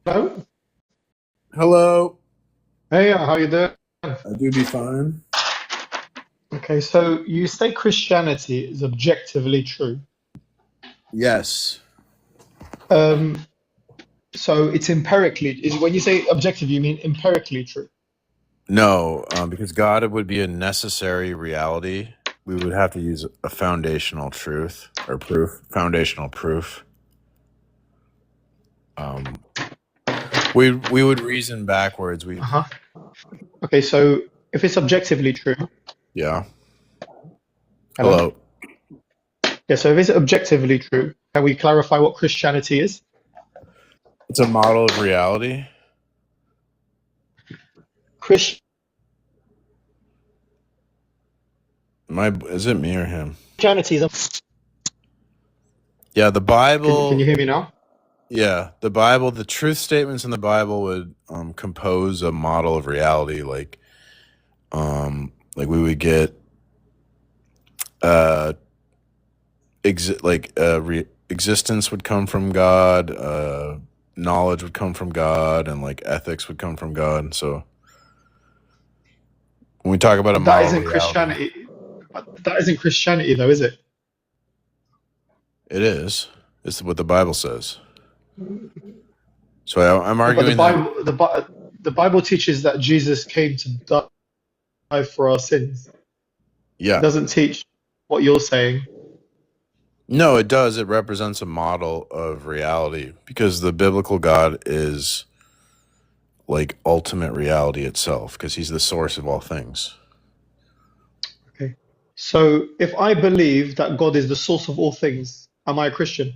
Hello. Hello. Hey, how you doing? I do be fine. Okay, so you say Christianity is objectively true. Yes. Um, so it's empirically, is when you say objective, you mean empirically true. No, because God would be a necessary reality. We would have to use a foundational truth or proof, foundational proof. Um, we would reason backwards. Uh-huh. Okay, so if it's objectively true, Yeah. hello? Hello. Yeah, so if it's objectively true, can we clarify what Christianity is? It's a model of reality. Is it me or him? Christianity is Yeah, the can you Bible. hear me now? Yeah, the Bible. The truth statements in the Bible would compose a model of reality. Like we would get uh existence would come from God, knowledge would come from God, and like ethics would come from God. So when we talk about a But that model of isn't reality, Christianity. But that isn't Christianity though, is it? it is. It's what the Bible says. So I'm Yeah, but arguing that. The Bible teaches that Jesus came to die for our sins. It Yeah, doesn't teach what you're saying. no, it does. It represents a model of reality because the biblical God is like ultimate reality itself because he's the source of all things. Okay. So if I believe that God is the source of all things, am I a Christian?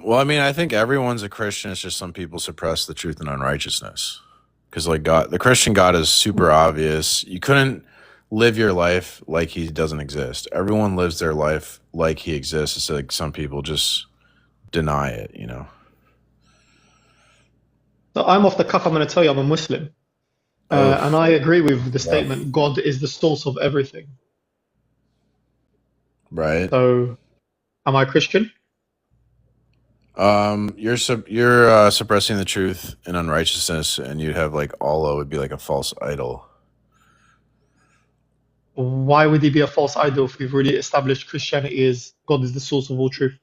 Well, I mean, I think everyone's a Christian. It's just some people suppress the truth and unrighteousness. Because, like, God, the Christian God is super obvious. You couldn't live your life like he doesn't exist. Everyone lives their life like he exists. It's like some people just deny it, you know? So I'm off the cuff, I'm going to tell you I'm a Muslim. Oh, And I agree with the rough. statement, God is the source of everything. Right? So am I Christian? You're suppressing the truth and unrighteousness, and you'd have like Allah would be like a false idol Why would he be a false idol if we've already established Christianity is God is the source of all truth?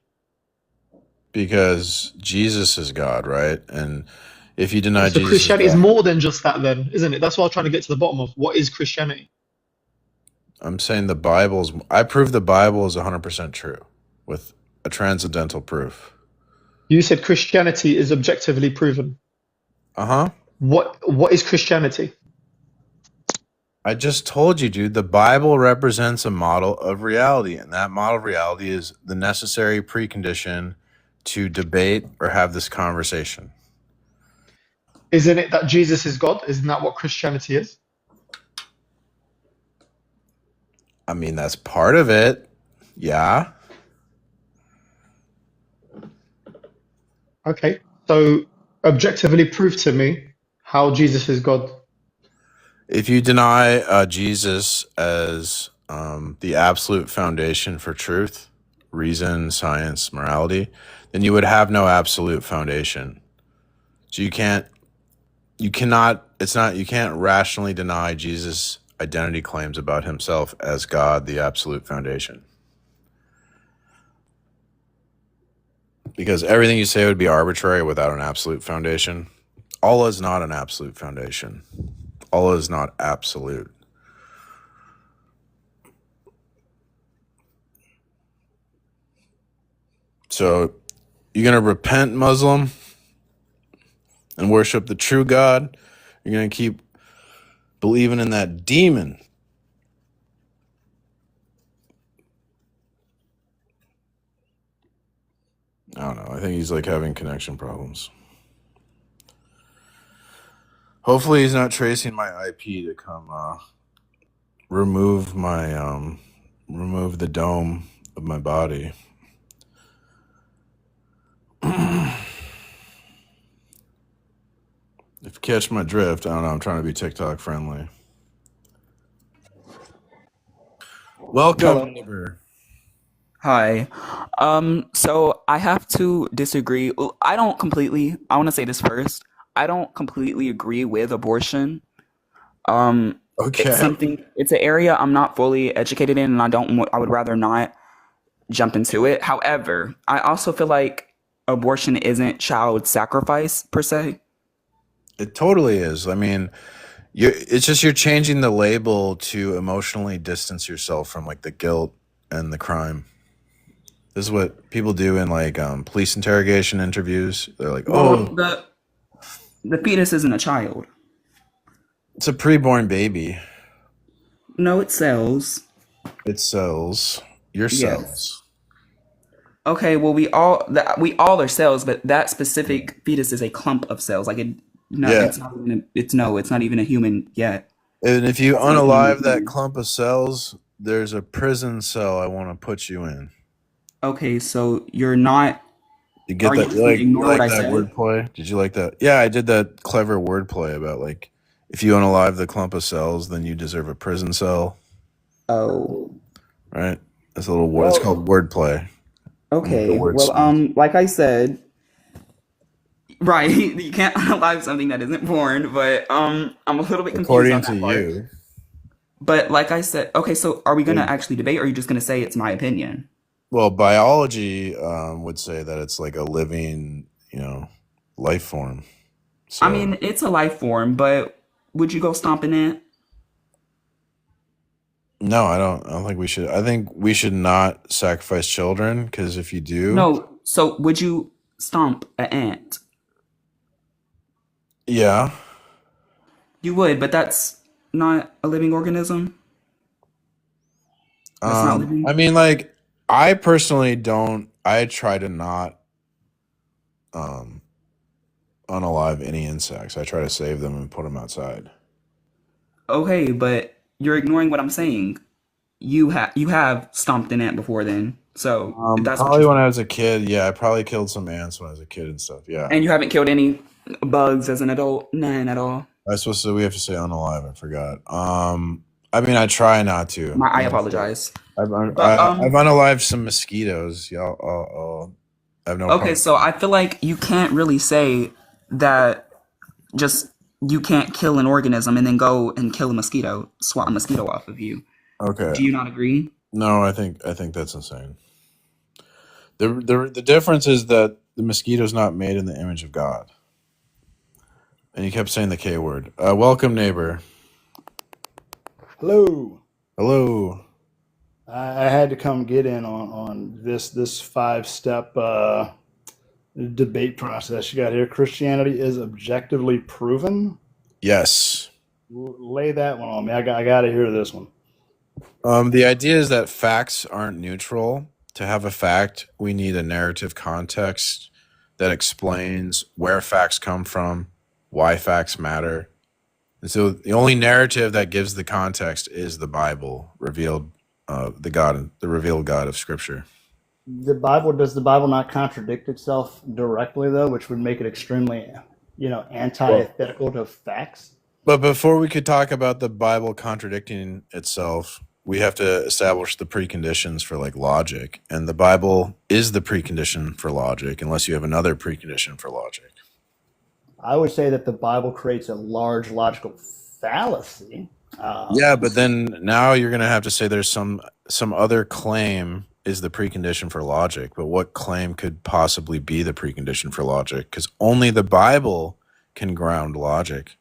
because Jesus is God, right? And if you Yeah, deny so Jesus is Christianity is God, more than just that then, isn't it? That's what I'm trying to get to the bottom of. What is Christianity? I'm saying I prove the Bible is 100% true with a transcendental proof. You said Christianity is objectively proven. Uh-huh. What is Christianity? I just told you, dude, the Bible represents a model of reality, and that model of reality is the necessary precondition to debate or have this conversation. Isn't it that Jesus is God? Isn't that what Christianity is? I mean, that's part of it. Yeah. Okay. So objectively prove to me how Jesus is God. If you deny Jesus as the absolute foundation for truth, reason, science, morality, then you would have no absolute foundation. So you can't rationally deny Jesus' identity claims about himself as God, the absolute foundation. Because everything you say would be arbitrary without an absolute foundation. Allah is not an absolute foundation. Allah is not absolute. So you're going to repent, Muslim, and worship the true God. You're going to keep believing in that demon. I don't know. I think he's like having connection problems. Hopefully he's not tracing my IP to come remove remove the dome of my body. If you catch my drift, I don't know. I'm trying to be TikTok friendly. Hello. Welcome, neighbor. Hi. So I have to disagree. Well, I want to say this first. I don't completely agree with abortion. Um, Okay. it's an area I'm not fully educated in, and I would rather not jump into it. However, I also feel like abortion isn't child sacrifice per se. It totally is. I mean, it's just you're changing the label to emotionally distance yourself from like the guilt and the crime. This is what people do in like police interrogation interviews. They're like, Well, "Oh, the fetus isn't a child. it's a preborn baby. No, it sells. It sells your Yes. cells." Okay, well, we all are cells, but that specific fetus is a clump of cells. Like it, no, Yeah. it's not even. It's not even a human yet. And if you That's not even a unalive that human. clump of cells, there's a prison cell I want to put you in. Okay, so you're not. You get Are you that? just gonna You ignore what like I that said? wordplay? Did you like that? Yeah, I did that clever wordplay about like if you unalive the clump of cells, then you deserve a prison cell, Oh, right? That's a little word. It's well, called wordplay. I'm like a okay. Well, wordsmith. like I said, right, you can't unalive something that isn't born, but I'm a little bit confused on According to that part. you, But like I said, okay, so are we gonna it- actually debate, or are you just gonna say it's my opinion? well, biology would say that it's like a living, life form. I So mean, it's a life form, but would you go stomping it? no, I don't. I don't think we should. I think we should not sacrifice children because if you do, No. So would you stomp an ant? yeah. You would, but that's not a living organism. That's not I living. mean, like, I personally don't. I try to not um, unalive any insects. I try to save them and put them outside. Okay, but you're ignoring what I'm saying. You have stomped an ant before then. So that's what Probably you're when saying. I was a kid. Yeah, I probably killed some ants when I was a kid and stuff. Yeah, And you haven't killed any bugs as an adult? None at all. I was supposed to. We have to say unalive. I forgot. I mean, I try not to. I apologize. But I've unalived some mosquitoes. Yeah, I have no okay, problem. so I feel like you can't really say that just you can't kill an organism and then go and kill a mosquito, swat a mosquito off of you. Okay. Do you not agree? No, I think that's insane. The difference is that the mosquito's not made in the image of God. And you kept saying the K word. Welcome, neighbor. Hello. Hello. I had to come get in on this 5 step debate process you got here. Christianity is objectively proven. Yes. Lay that one on me. I got to hear this one. The idea is that facts aren't neutral. To have a fact, we need a narrative context that explains where facts come from, why facts matter. And so the only narrative that gives the context is the Bible, revealed the revealed God of Scripture. Does the Bible not contradict itself directly though, which would make it extremely, Well, antithetical to facts? but before we could talk about the Bible contradicting itself, we have to establish the preconditions for like logic. And the Bible is the precondition for logic, unless you have another precondition for logic. I would say that the Bible creates a large logical fallacy. Yeah, but then now you're gonna have to say there's some other claim is the precondition for logic. But what claim could possibly be the precondition for logic? Because only the Bible can ground logic.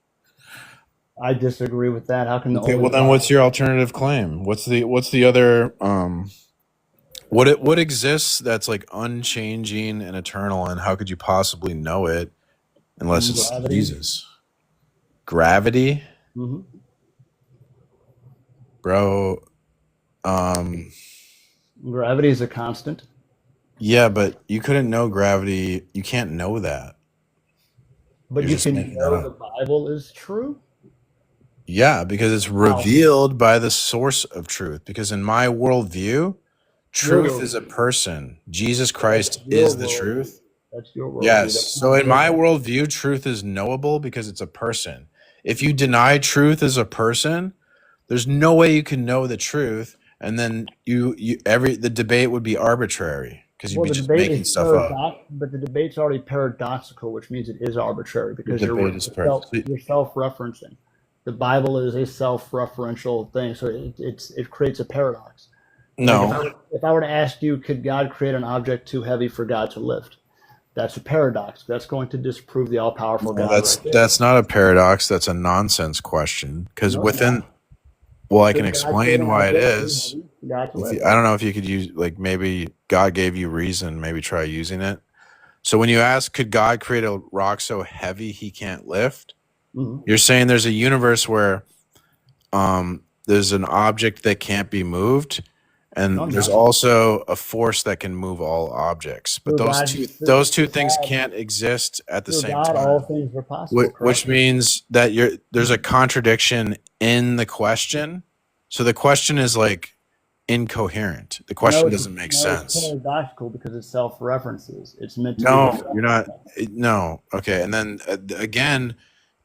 I disagree with that. How can Okay, only well the then what's Bible? your alternative claim? What's the other what exists that's like unchanging and eternal, and how could you possibly know it unless it's Gravity. Jesus? Gravity, Hmm. bro. Um Gravity is a constant, yeah, but you couldn't know gravity. You can't know that. but You're you just can making that know the up. Bible is true. Yeah, because it's How? revealed by the source of truth. Because in my worldview, Your truth is a worldview. person. Jesus That's Christ your is the worldview. truth. That's your worldview. Yes. That's So not in my biblical. worldview, truth is knowable because it's a person. If you deny truth as a person, there's no way you can know the truth. and then the debate would be arbitrary because you'd Well, be the just debate making is stuff up. but the debate's already paradoxical, which means it is arbitrary The because debate is you're self-referencing. The Bible is a self-referential thing, so it creates a paradox. Like no. if I were to ask you, could God create an object too heavy for God to lift? That's a paradox. That's going to disprove the all-powerful Well, God right there. that's not a paradox. That's a nonsense question. Because No, it's not. well, I can Could God create explain an why it object too is. heavy for God to lift? I don't know if you could use maybe God gave you reason. Maybe try using it. So when you ask, could God create a rock so heavy he can't lift? Mhm. You're saying there's a universe where there's an object that can't be moved, and No, I'm there's not. also a force that can move all objects. But those two things can't exist at the Through same God, all time. things are possible, correct? Which means that there's a contradiction in the question. So the question is like incoherent. The question doesn't make sense. It's paradoxical because it self-references. It's meant to be No, reflected. you're not. No. Okay. And then again,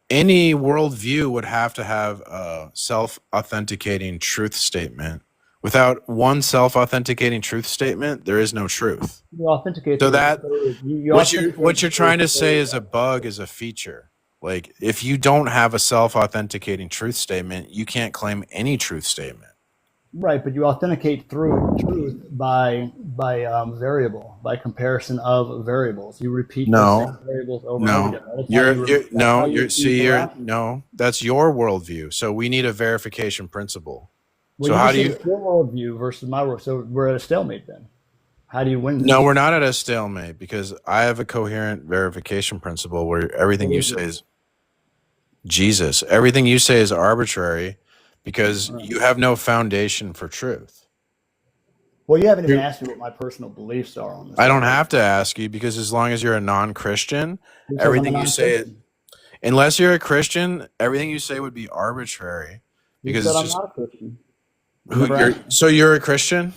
any worldview would have to have a self-authenticating truth statement. Without one self-authenticating truth statement, there is no truth. You authenticate So through that you what authenticate you're trying to say is a bug is a feature. Like if you don't have a self-authenticating truth statement, you can't claim any truth statement. right, but you authenticate through truth by variable, by comparison of variables. You repeat the No, same variables over and over no. again. That's how you No, that's your worldview. So we need a verification principle. Well, So you how just do said you it's your worldview versus my world, so we're at a stalemate then. How do you win No, this? we're not at a stalemate because I have a coherent verification principle where everything you say is Jesus. Everything you say is arbitrary because you have no foundation for truth. Well, you haven't even asked me what my personal beliefs are on this. I don't have to ask you because as long as you're a non-Christian, everything you say, unless you're a Christian, everything you say would be arbitrary because You said it's I'm just not a Christian. so you're a Christian?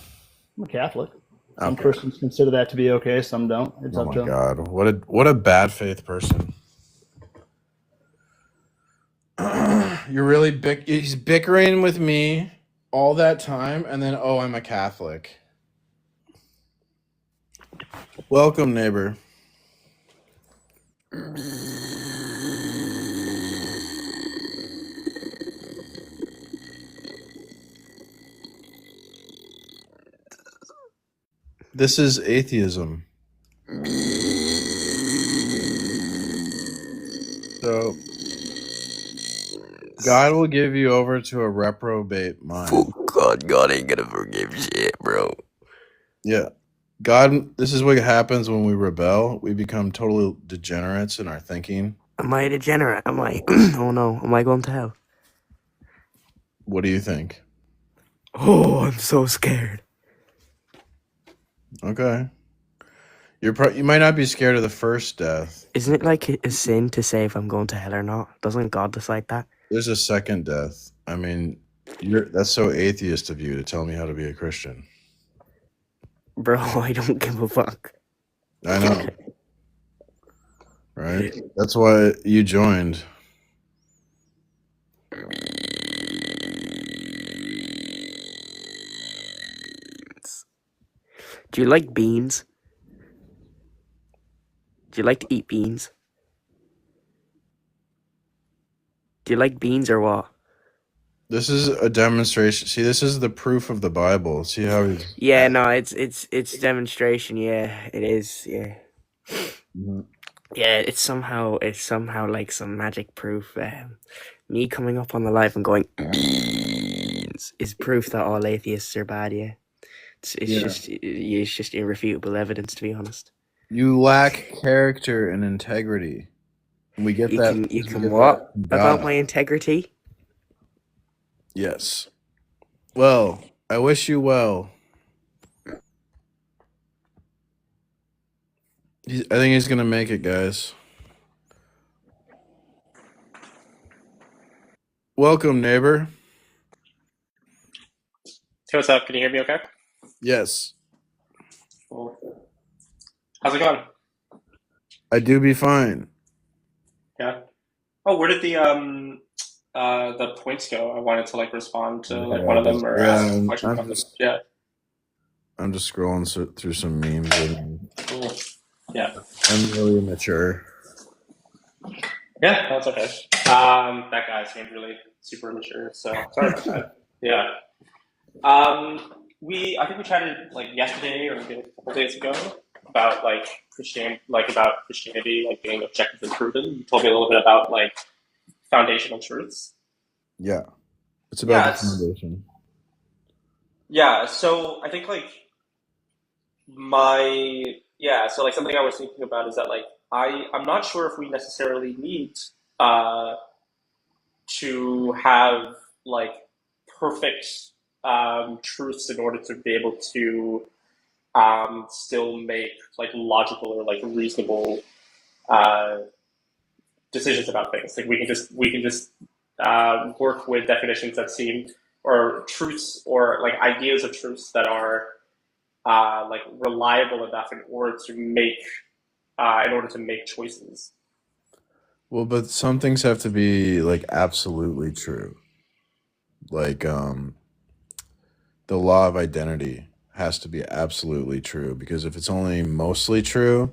I'm a Catholic. Some Okay. Christians consider that to be okay. Some don't. It's Oh up my to them. God. What a bad faith person. You're really he's bickering with me all that time and then I'm a Catholic. Welcome, neighbor. This is atheism. So God will give you over to a reprobate mind. Fuck God ain't gonna forgive shit, bro. Yeah. God, this is what happens when we rebel. We become total degenerates in our thinking. Am I a degenerate? Am I? Oh no, am I going to hell? What do you think? Oh, I'm so scared. Okay. You might not be scared of the first death. Isn't it like a sin to say if I'm going to hell or not? Doesn't God decide that? There's a second death. I mean, that's so atheist of you to tell me how to be a Christian. Bro, I don't give a fuck. I know. Right? That's why you joined. Do you like beans? Do you like to eat beans? Do you like beans or what? This is a demonstration. See, this is the proof of the Bible. See how he's... Yeah, no, it's demonstration. Yeah, it is. Yeah, yeah. It's somehow like some magic proof. Me coming up on the live and going beans is proof that all atheists are bad. Yeah, it's just irrefutable evidence, to be honest. You lack character and integrity. We get that. You can what about my integrity? Yes. Well, I wish you well. I think he's gonna make it, guys. Welcome, neighbor. Hey, what's up? Can you hear me okay? Yes. Cool. How's it going? I do be fine. Yeah. Oh, where did the the points go, I wanted to like respond to like one of them or Yeah, ask a question I'm from them. just Yeah. I'm just scrolling through some memes. And Yeah. I'm really immature. Yeah, that's okay. That guy seemed really super immature, so sorry about that. Yeah. I think we chatted like yesterday or maybe a couple days ago about like Christianity like being objectively proven. You told me a little bit about like foundational truths. Yeah, it's about Yeah, the foundation. yeah. So I think like so like something I was thinking about is that like I'm not sure if we necessarily need uh to have like perfect truths in order to be able to still make like logical or like reasonable uh, decisions about things. Like we can just work with definitions that seem or truths or like ideas of truths that are like reliable enough in order to make choices. Well, but some things have to be like absolutely true. Like the law of identity has to be absolutely true, because if it's only mostly true,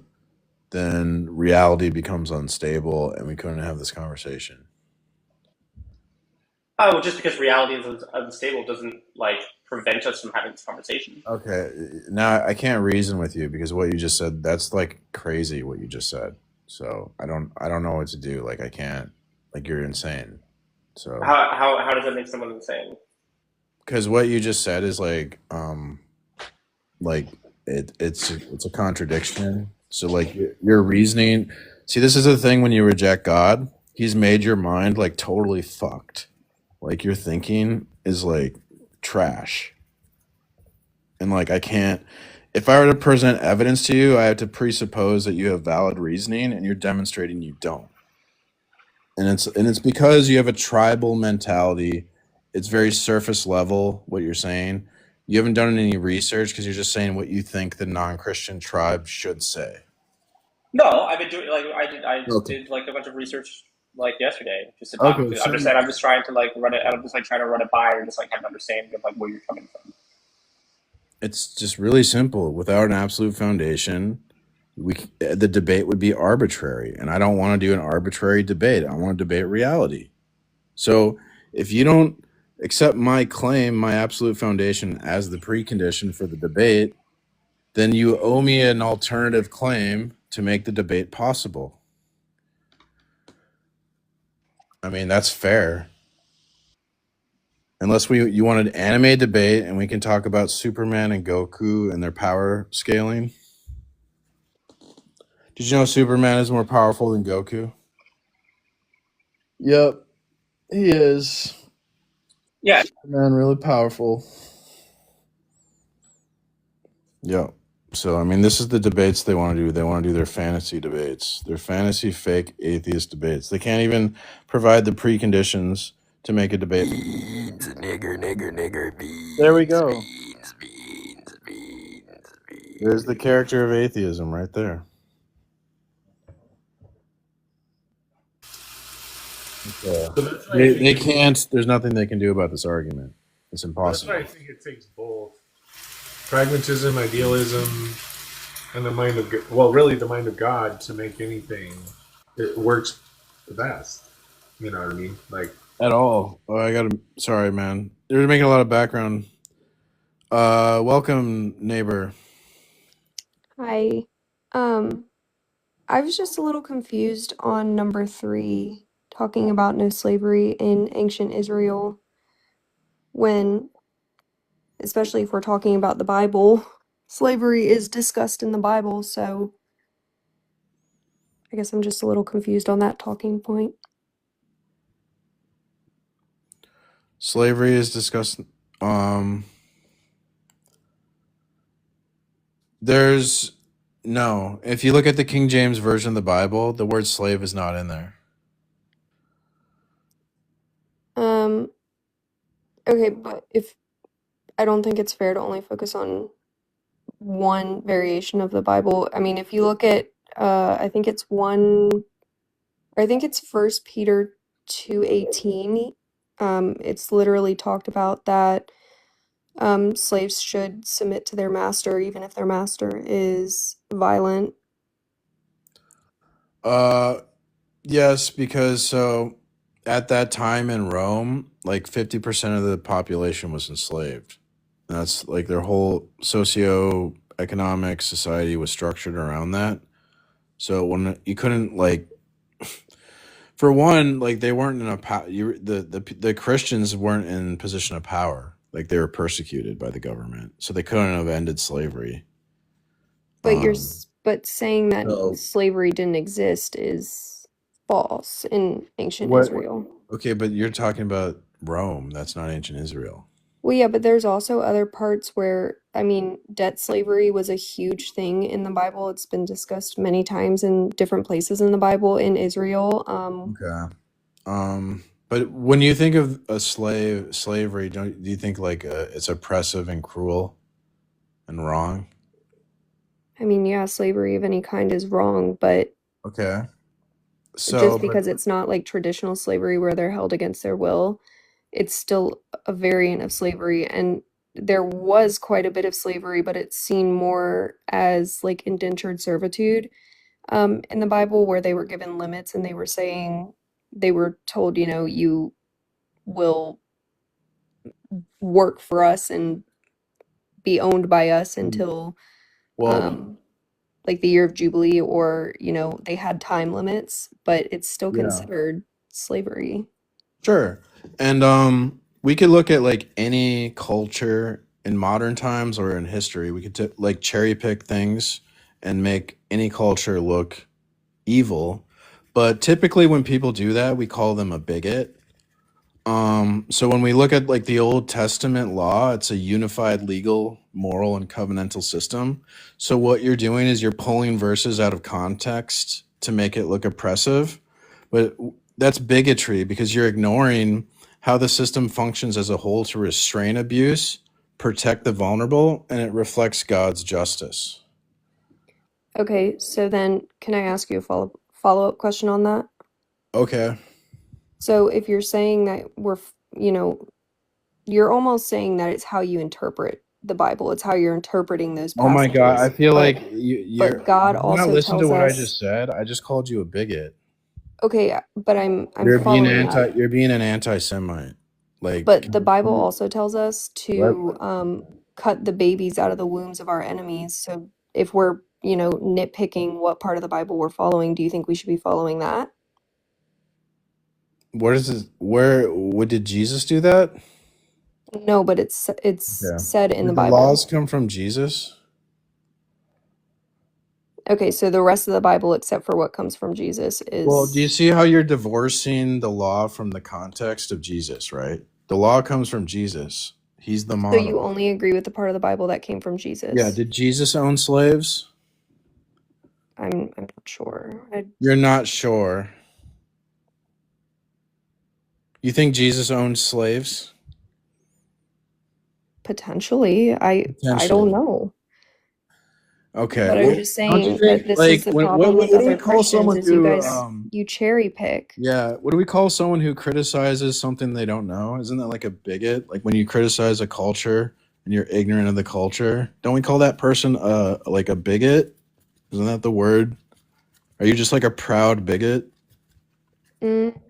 then reality becomes unstable and we couldn't have this conversation. Well, just because reality is unstable doesn't like prevent us from having this conversation. Okay, now I can't reason with you because what you just said, that's like crazy what you just said. So I don't know what to do. Like I can't, like you're insane. So How does that make someone insane? because what you just said is like it's a contradiction. So like your reasoning, see, this is the thing when you reject God, he's made your mind like totally fucked. Like your thinking is like trash. And like I can't, if I were to present evidence to you, I have to presuppose that you have valid reasoning and you're demonstrating you don't. And it's because you have a tribal mentality. It's very surface level what you're saying. You haven't done any research because you're just saying what you think the non-Christian tribe should say. No, I've been doing like I Okay. did like a bunch of research like yesterday just to talk Okay. to understand. I'm just trying to like run it. I'm just like trying to run it by and just like have an understanding of like where you're coming from. It's just really simple. Without an absolute foundation, the debate would be arbitrary, and I don't want to do an arbitrary debate. I want to debate reality. So if you don't accept my claim, my absolute foundation, as the precondition for the debate, then you owe me an alternative claim to make the debate possible. I mean, that's fair. Unless you want an anime debate and we can talk about Superman and Goku and their power scaling. Did you know Superman is more powerful than Goku? Yep, he is. Yeah, Superman really powerful. Yep. So I mean, this is the debates they want to do. They want to do their fantasy debates, their fantasy fake atheist debates. They can't even provide the preconditions to make a debate. Beans, nigger, beans. There we go. Beans. There's the character of atheism right there. So that's why I They think can't. There's nothing they can do about this argument. It's that's impossible. why I think it takes both pragmatism, idealism, and the mind of really the mind of God to make anything. It works the best. You know what I mean? Like At all. Oh, I gotta. Sorry, man. They're making a lot of background. Welcome, neighbor. Hi. I was just a little confused on number 3, talking about no slavery in ancient Israel, when, especially if we're talking about the Bible, slavery is discussed in the Bible, so I guess I'm just a little confused on that talking point. Slavery is discussed. There's no. If you look at the King James version of the Bible, the word slave is not in there. Okay, but if I don't think it's fair to only focus on one variation of the Bible. I mean, if you look at I think it's First Peter 2:18, it's literally talked about that slaves should submit to their master even if their master is violent. Yes, because so at that time in Rome, like 50% of the population was enslaved. And that's like their whole socio-economic society was structured around that. So when you couldn't like, for one, like they weren't in a the Christians weren't in position of power. Like they were persecuted by the government, so they couldn't have ended slavery. But Um, but saying that so slavery didn't exist is false in ancient what? Israel. Okay, but you're talking about Rome. That's not ancient Israel. Well, yeah, but there's also other parts where, I mean, debt slavery was a huge thing in the Bible. It's been discussed many times in different places in the Bible in Israel. Okay. But when you think of a slavery, do you think like it's oppressive and cruel and wrong? I mean, yeah, slavery of any kind is wrong, but Okay. So, just but because it's not like traditional slavery where they're held against their will, it's still a variant of slavery. And there was quite a bit of slavery, but it's seen more as like indentured servitude in the Bible, where they were given limits and they were told, you know, you will work for us and be owned by us until well, like the year of Jubilee, or, you know, they had time limits, but it's still yeah. considered slavery. Sure. And we could look at like any culture in modern times or in history. We could like cherry pick things and make any culture look evil. But typically when people do that, we call them a bigot. So when we look at like the Old Testament law, it's a unified legal, moral, and covenantal system. So what you're doing is you're pulling verses out of context to make it look oppressive. But that's bigotry because you're ignoring how the system functions as a whole to restrain abuse, protect the vulnerable, and it reflects God's justice. Okay, so then can I ask you a follow-up question on that? Okay. So if you're saying that you know, you're almost saying that it's how you interpret the Bible. It's how you're interpreting those Oh my God. I passages. feel But like you're. but God Did you not also listen to tells what I us, just said? I just called you a bigot. okay, but I'm You're being following that. you're being an anti-Semite. Like, But the Bible also tells us what? to cut the babies out of the wombs of our enemies. So if we're, you know, nitpicking what part of the Bible we're following, do you think we should be following that? What is this? What did Jesus do that? No, but it's Yeah. said in the Did the Bible. laws come from Jesus? Okay, so the rest of the Bible, except for what comes from Jesus, Well, do you is see how you're divorcing the law from the context of Jesus, right? The law comes from Jesus. He's the so you model. only agree with the part of the Bible that came from Yeah. Jesus? Did Jesus own slaves? I'm not sure. You're not sure. You think Jesus owned slaves? Potentially. I don't Potentially. know. Okay. But I'm Well, just don't you saying think that this like is the what problem with do we other call Christians someone is you who guys you cherry pick. yeah, what do we call someone who criticizes something they don't know? Isn't that like a bigot? Like when you criticize a culture and you're ignorant of the culture, don't we call that person like a bigot? Isn't that the word? Are you just like a proud bigot? Mm,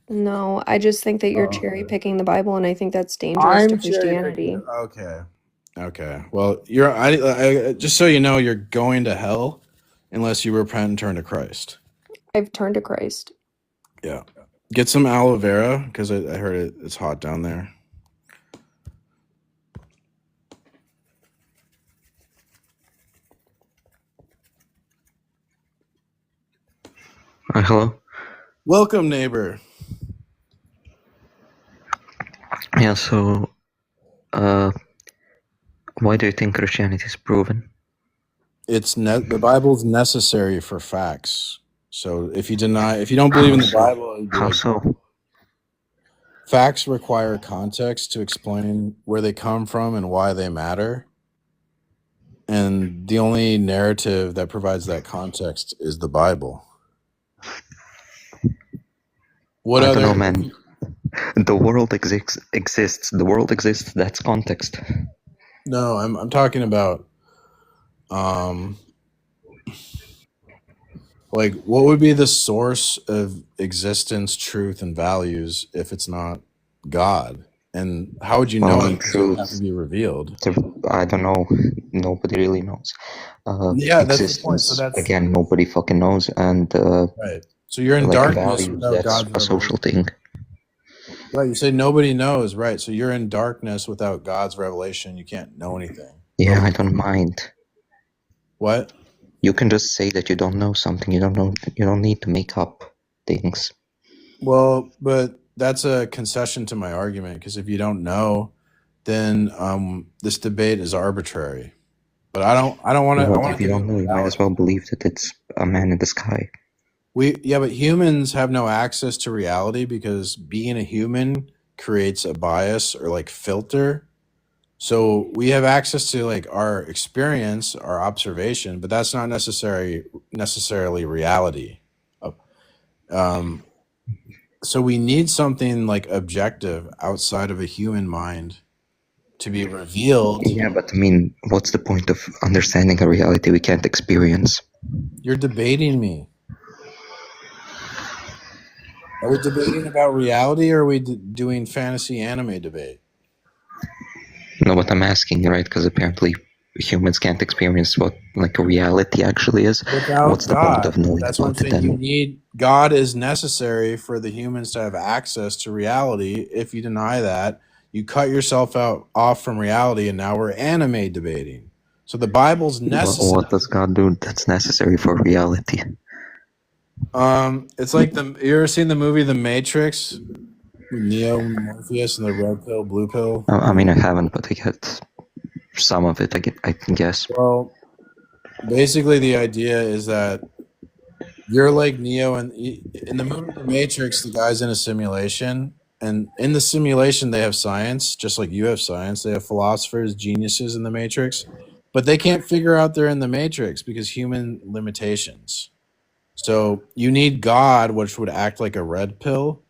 no, I just think that you're Oh, cherry okay. picking the Bible, and I think that's dangerous to I'm cherry picking. Christianity. Okay. Okay. Well, I just so you know, you're going to hell unless you repent and turn to Christ. I've turned to Christ. Yeah. Get some aloe vera because I heard it's hot down there. Hello. Welcome, neighbor. Yeah, so why do you think Christianity is proven? The Bible's necessary for facts. So if you don't believe in the Bible, it'd be How like so? facts require context to explain where they come from and why they matter. And the only narrative that provides that context is the Bible. What I other don't know, man. The world exists. The world exists. That's context. No, I'm talking about like what would be the source of existence, truth, and values if it's not God? And how would you know Well, it? 'Cause it would have to truth. be revealed. I don't know. Nobody really knows. Yeah, that's the point. So Existence, that's again, nobody fucking knows. And right. So you're in like darkness values, without that's God's a social revelation. thing. Right. You say nobody knows. Right. So you're in darkness without God's revelation. You can't know anything. Yeah, But I don't mind. what? You can just say that you don't know something. You don't know. You don't need to make up things. Well, but that's a concession to my argument because if you don't know, then this debate is arbitrary. But I don't want to. I But want if to you give you don't know, you might reality. as well believe that it's a man in the sky. But humans have no access to reality because being a human creates a bias or like filter. So we have access to like our experience, our observation, but that's not necessarily reality. So we need something like objective outside of a human mind to be revealed. Yeah, but I mean, what's the point of understanding a reality we can't experience? You're debating me. Are we debating about reality or are we doing fantasy anime debate? No, but I'm asking, right? Because apparently humans can't experience what like reality actually is. Without What's the God. point of knowing That's what I'm about it saying. You then? need God is necessary for the humans to have access to reality. If you deny that, you cut yourself off from reality, and now we're anime debating. So the Bible's necessary. What does God do that's necessary for reality? It's like you ever seen the movie The Matrix? Neo and Morpheus and the red pill, blue pill. I mean, I haven't, but I get some of it. I can guess. Well, basically, the idea is that you're like Neo, and in the movie The Matrix, the guy's in a simulation, and in the simulation, they have science, just like you have science. They have philosophers, geniuses in the Matrix, but they can't figure out they're in the Matrix because human limitations. So you need God, which would act like a red pill,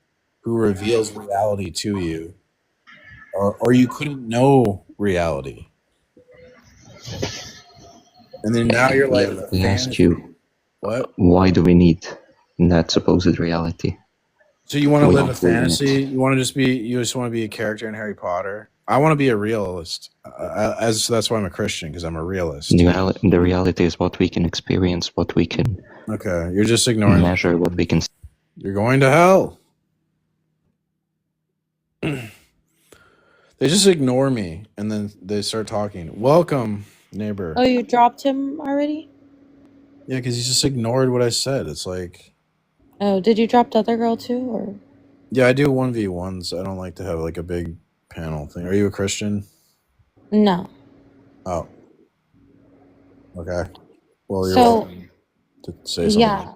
who reveals reality to you, or you couldn't know reality. And then now you're like, Yeah, I asked you, what? why do we need that supposed reality? So you want to We live a don't live in it. fantasy? You just want to be a character in Harry Potter? I want to be a realist. That's why I'm a Christian, because I'm a realist. The reality is what we can experience, what we can Okay, you're just ignoring measure, what we can. You're going to hell. They just ignore me, and then they start talking. Welcome, neighbor. Oh, you dropped him already? Yeah, because he just ignored what I said. It's like... Oh, did you drop the other girl too, or? Yeah, I do 1v1s. I don't like to have like a big panel thing. Are you a Christian? No. Oh. Okay. Well, you're So, welcome to say something. yeah.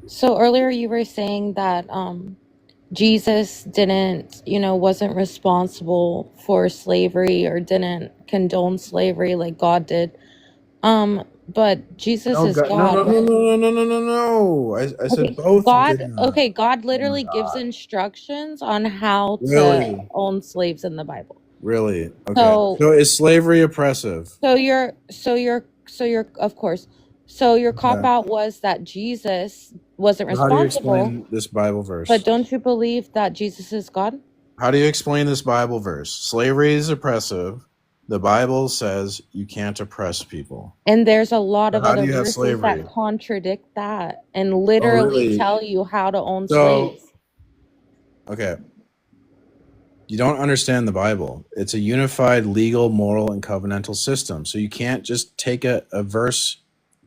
So earlier you were saying that Jesus didn't, wasn't responsible for slavery or didn't condone slavery like God did. But Jesus is God. No. I said both God, did not. okay, God literally gives instructions on how Really? to own slaves in the Bible. Really? Okay. So is slavery oppressive? So your of course. So your cop out was that Jesus wasn't How do you responsible. explain this Bible verse? But don't you believe that Jesus is God? How do you explain this Bible verse? Slavery is oppressive. The Bible says you can't oppress people. And there's a lot of How other do you have verses slavery? that contradict that and literally really? tell you how to own So- slaves. Okay. You don't understand the Bible. It's a unified legal, moral, and covenantal system. So you can't just take a verse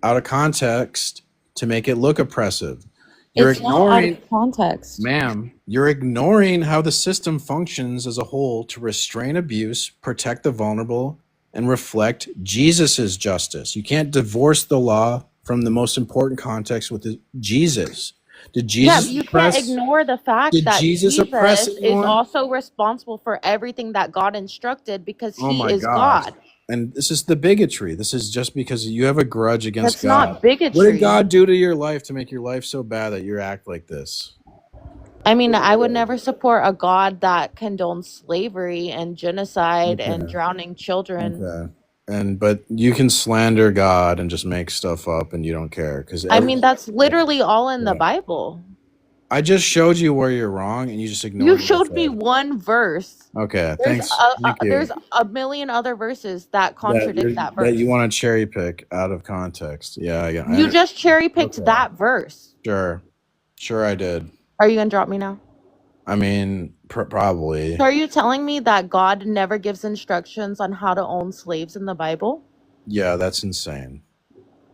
out of context to make it look oppressive. You're It's not out ignoring, of context. ma'am, you're ignoring how the system functions as a whole to restrain abuse, protect the vulnerable, and reflect Jesus's justice. You can't divorce the law from the most important context with Jesus. Did Jesus but you oppress? can't ignore the fact Did that Jesus Jesus oppress is anyone? also responsible for everything that God instructed because Oh he my is God. God. And this is the bigotry. This is just because you have a grudge against That's God. not bigotry. What did God do to your life to make your life so bad that you act like this? I mean, I would never support a God that condones slavery and genocide and Okay. drowning children. Okay. But you can slander God and just make stuff up and you don't care because I mean, that's literally all in the Bible. I just showed you where you're wrong and you just ignored You what I showed me said. one verse. Okay, There's thanks. Thank you. there's a million other verses that contradict that That verse. you want to cherry pick out of context. Yeah, You just cherry picked that verse. Sure I did. Are you gonna drop me now? I mean, probably. So are you telling me that God never gives instructions on how to own slaves in the Bible? Yeah, that's insane.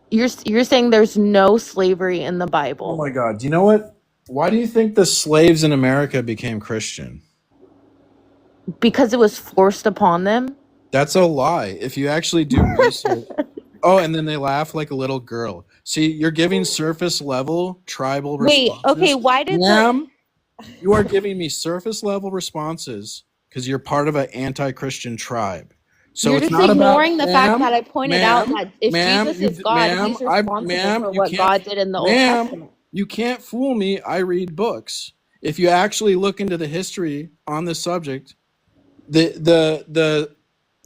You're saying there's no slavery in the Bible? Oh my God! Do you know what? Why do you think the slaves in America became Christian? Because it was forced upon them. That's a lie. If you actually do research. Oh, and then they laugh like a little girl. See, you're giving surface level tribal responses. Wait, okay, why did Ma'am, you are giving me surface level responses because you're part of an anti-Christian tribe. So you're it's just not ignoring about the fact that I pointed out that if Jesus is God, he's responsible for what God did in the Old Testament. You can't fool me. I read books. If you actually look into the history on this subject, the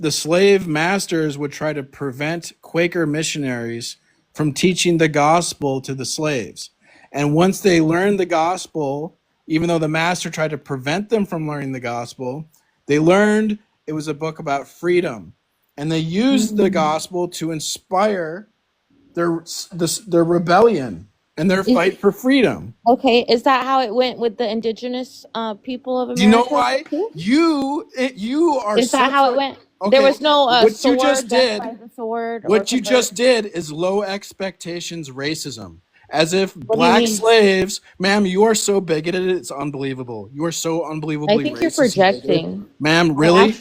slave masters would try to prevent Quaker missionaries from teaching the gospel to the slaves. And once they learned the gospel, even though the master tried to prevent them from learning the gospel, they learned it was a book about freedom. And they used the gospel to inspire their rebellion and their fight for freedom. Okay, is that how it went with the indigenous people of America? Do you know why? You are. Is that how it went? Okay. There was no what sword. You just did. Sword what you just did is low expectations racism. As if black mean? slaves, ma'am, you are so bigoted, it's unbelievable. You are so unbelievably I think racist. you're projecting. Ma'am, really?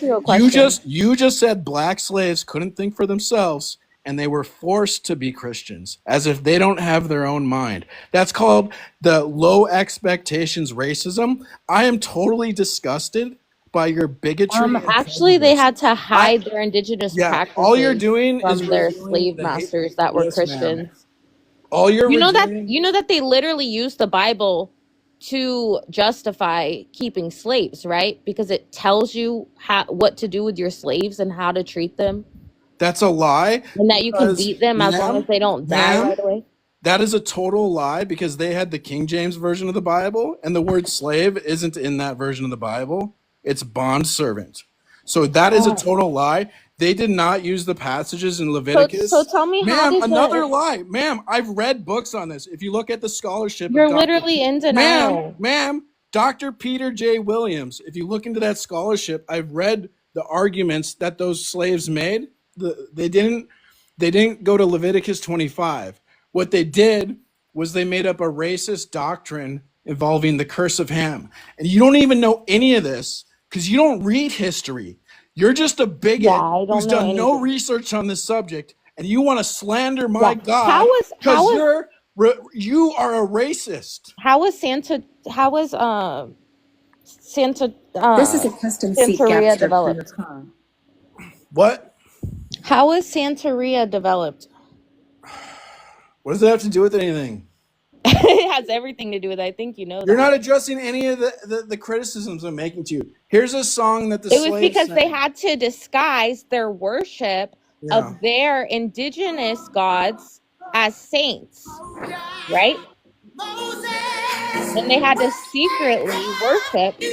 You just said black slaves couldn't think for themselves and they were forced to be Christians, as if they don't have their own mind. That's called the low expectations racism. I am totally disgusted by your bigotry. Actually, they had to hide their indigenous practices. All you're doing from is their slave masters that were Christians. All you're you know that they literally used the Bible to justify keeping slaves, right? Because it tells you what to do with your slaves and how to treat them. That's a lie. And that you can beat them as long as they don't die right away. That is a total lie because they had the King James version of the Bible and the word slave isn't in that version of the Bible. It's bondservant. So that is a total lie. They did not use the passages in Leviticus. So tell me, ma'am, another lie. Ma'am, I've read books on this. If you look at the scholarship, you're literally in denial. Ma'am, Dr. Peter J. Williams, if you look into that scholarship, I've read the arguments that those slaves made. They didn't go to Leviticus 25. What they did was they made up a racist doctrine involving the curse of Ham. And you don't even know any of this because you don't read history. You're just a bigot who's done no research on this subject, and you want to slander my God because you are a racist. How was Santa? How was Santa? This is a custom seat Santeria developed. What? How was Santeria developed? What does that have to do with anything? It has everything to do with it. I think you know that. You're not addressing any of the criticisms I'm making to you. Here's a song that the slaves It was because sang. they had to disguise their worship of their indigenous gods as saints, right? And they had to secretly worship. Can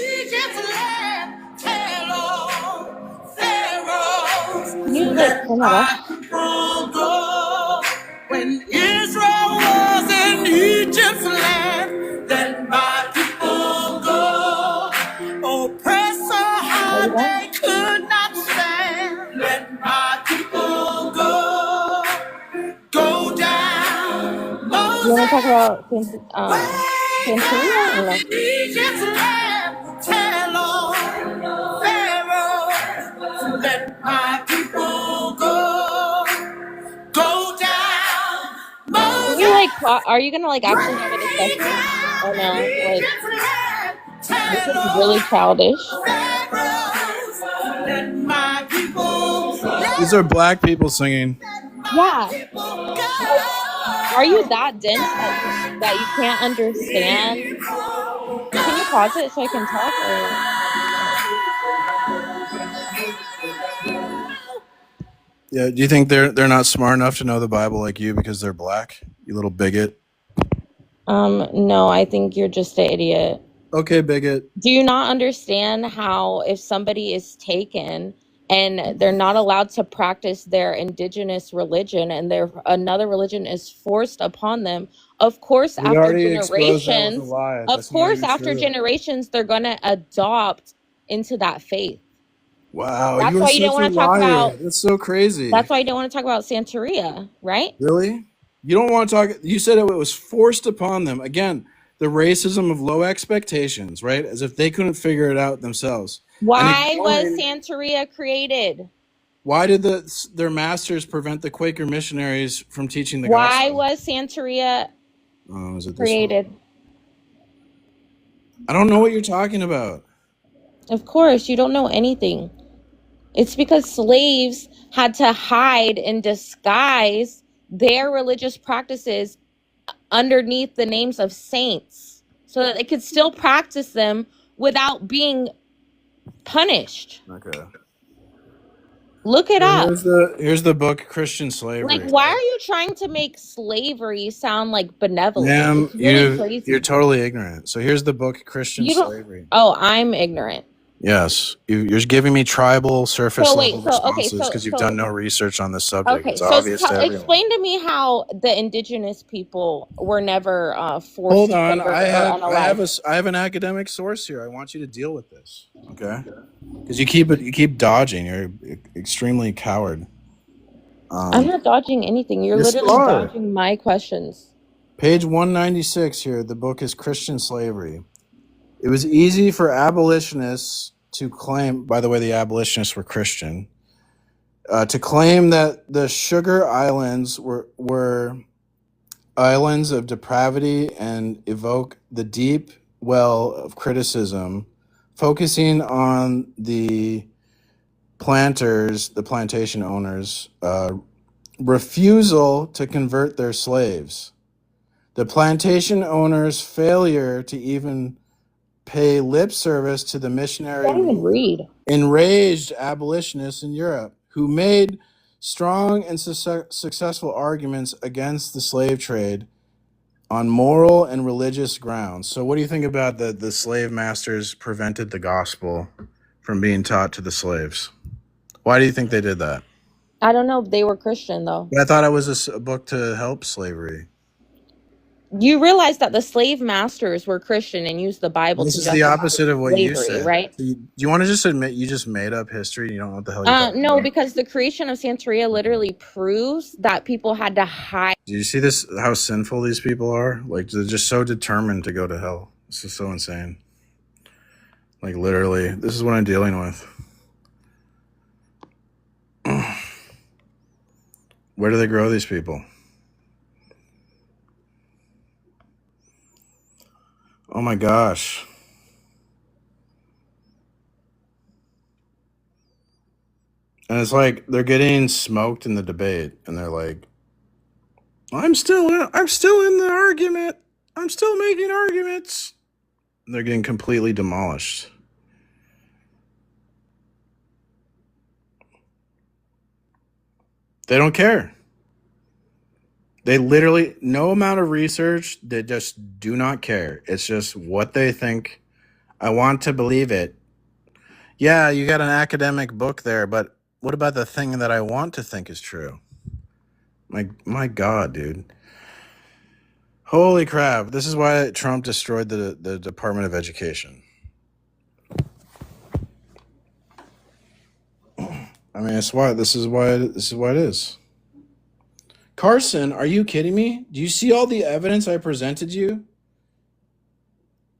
you like turn that off? When Israel was in Egypt's land, let my people go. Oppressor, how they could not stand. Let my people go. Go down, Moses. You want to talk about Santeria or no? Egypt's land, tell on Pharaoh. Let my people go. Go down. Can you like are you gonna like actually have a discussion or no? Like this is really childish. These are black people singing. Yeah. Like, are you that dense that you can't understand? Can you pause it so I can talk, or Yeah. Do you think they're not smart enough to know the Bible like you because they're black? You little bigot. no, I think you're just an idiot. Okay, bigot. Do you not understand how if somebody is taken and they're not allowed to practice their indigenous religion and their another religion is forced upon them, of course We after already exposed that with a generations, lie. of That's not course even after true. generations they're going to adopt into that faith. Wow, That's you are why you don't such a want to talk liar. about That's so crazy. that's why you don't want to talk about Santeria, right? Really? You don't want to talk. You said it was forced upon them. Again, the racism of low expectations, right? As if they couldn't figure it out themselves. And Why was ignoring, Santeria created? why did their masters prevent the Quaker missionaries from teaching the Why gospel? was Santeria Oh, is it this one? created? I don't know what you're talking about. Of course, you don't know anything. It's because slaves had to hide and disguise their religious practices underneath the names of saints so that they could still practice them without being punished. Okay. Look it up. Here's the book Christian Slavery. Like, why are you trying to make slavery sound like benevolent? Ma'am, It's really crazy. you're totally ignorant. So here's the book Christian You don't. Slavery. Oh, I'm ignorant. Yes, you're giving me tribal surface So wait, level so okay, responses because you've so done no research on this subject. okay, It's so obvious to everyone. explain to me how the indigenous people were never forced Hold to on, labor I or unalived. have an academic source here. I want you to deal with this, okay? Because you keep dodging. You're extremely coward. I'm not dodging anything. You're Yes, you literally are. dodging my questions. Page 196 here. The book is Christian Slavery. It was easy for abolitionists to claim. By the way, the abolitionists were Christian. To claim that the Sugar Islands were islands of depravity and evoke the deep well of criticism, focusing on the planters, the plantation owners' refusal to convert their slaves. The plantation owners' failure to even pay lip service to the missionary Can't even read. enraged abolitionists in Europe who made strong and successful arguments against the slave trade on moral and religious grounds. So what do you think about the slave masters prevented the gospel from being taught to the slaves? Why do you think they did that? I don't know if they were Christian though. I thought it was a book to help slavery. You realize that the slave masters were Christian and used the Bible This to is the justify opposite of what you slavery, said. right? Do you want to just admit you just made up history and you don't know what the hell you're talking No, about? because the creation of Santeria literally proves that people had to hide. Do you see this? How sinful these people are? Like they're just so determined to go to hell. This is so insane. Like literally, this is what I'm dealing with. Where do they grow these people? Oh my gosh. And it's like they're getting smoked in the debate and they're like, I'm still in the argument. I'm still making arguments. And they're getting completely demolished. They don't care. They literally, no amount of research, they just do not care. It's just what they think. I want to believe it. Yeah, you got an academic book there, but what about the thing that I want to think is true? My God, dude. Holy crap. This is why Trump destroyed the Department of Education. I mean, this is why it is. Carson, are you kidding me? Do you see all the evidence I presented you?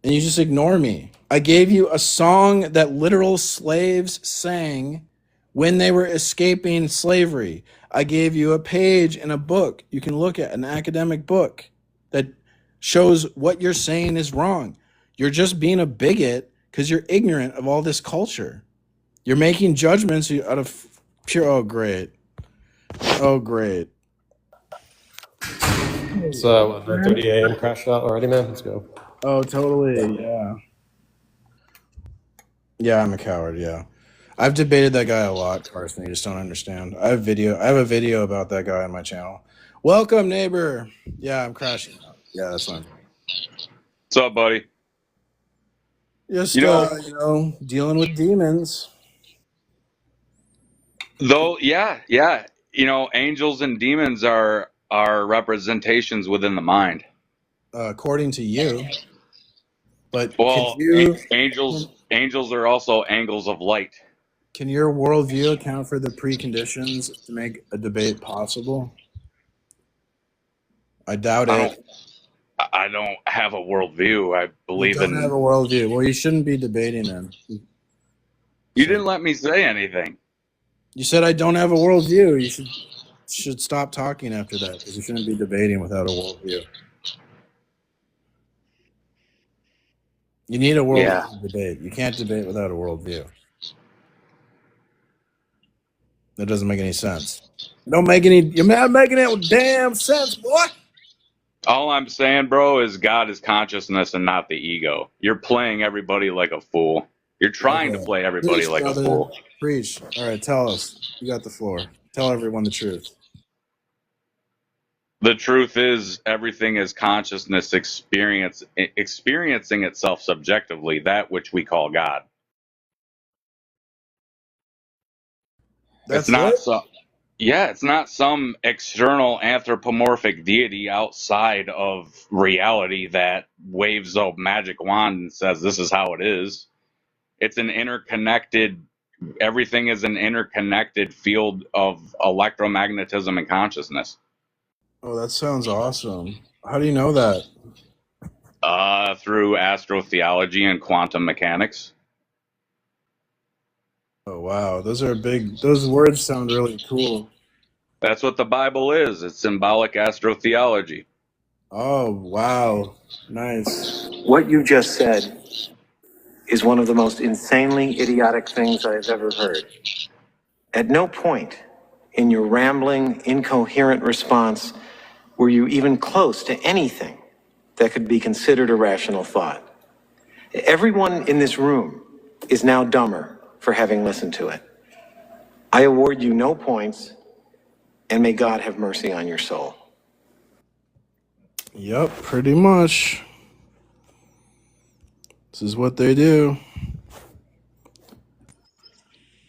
And you just ignore me. I gave you a song that literal slaves sang when they were escaping slavery. I gave you a page in a book you can look at, an academic book that shows what you're saying is wrong. You're just being a bigot because you're ignorant of all this culture. You're making judgments out of pure, oh great. It's 9:30 a.m. crash out already, man. Let's go. Oh, totally, yeah. Yeah, I'm a coward. Yeah, I've debated that guy a lot, Carson. You just don't understand. I have a video about that guy on my channel. Welcome, neighbor. Yeah, I'm crashing out. Yeah, that's what I'm doing. What's up, buddy? Just You know, dealing with demons. though, yeah. Angels and demons are representations within the mind. According to you, but Well, angels are also angles of light. can your worldview account for the preconditions to make a debate possible? I doubt I it. don't I don't have a worldview. I You believe don't have in. a worldview. Well, you shouldn't be debating then. You didn't let me say anything. You said I don't have a worldview. You should stop talking after that because you shouldn't be debating without a worldview. You need a worldview to debate. You can't debate without a worldview. That doesn't make any sense. You're not making any damn sense, boy. All I'm saying, bro, is God is consciousness and not the ego. You're playing everybody like a fool. You're trying to play everybody Preach, like a brother. fool. Preach. All right, tell us. You got the floor. Tell everyone the truth. The truth is, everything is consciousness experiencing itself subjectively, that which we call God. That's It's not it? it's not some external anthropomorphic deity outside of reality that waves a magic wand and says this is how it is. It's everything is an interconnected field of electromagnetism and consciousness. Oh, that sounds awesome. How do you know that? Through astrotheology and quantum mechanics. Oh, wow. Those words sound really cool. That's what the Bible is. It's symbolic astrotheology. Oh, wow. Nice. What you just said is one of the most insanely idiotic things I've ever heard. At no point in your rambling, incoherent response were you even close to anything that could be considered a rational thought. Everyone in this room is now dumber for having listened to it. I award you no points, and may God have mercy on your soul. Yep, pretty much. This is what they do.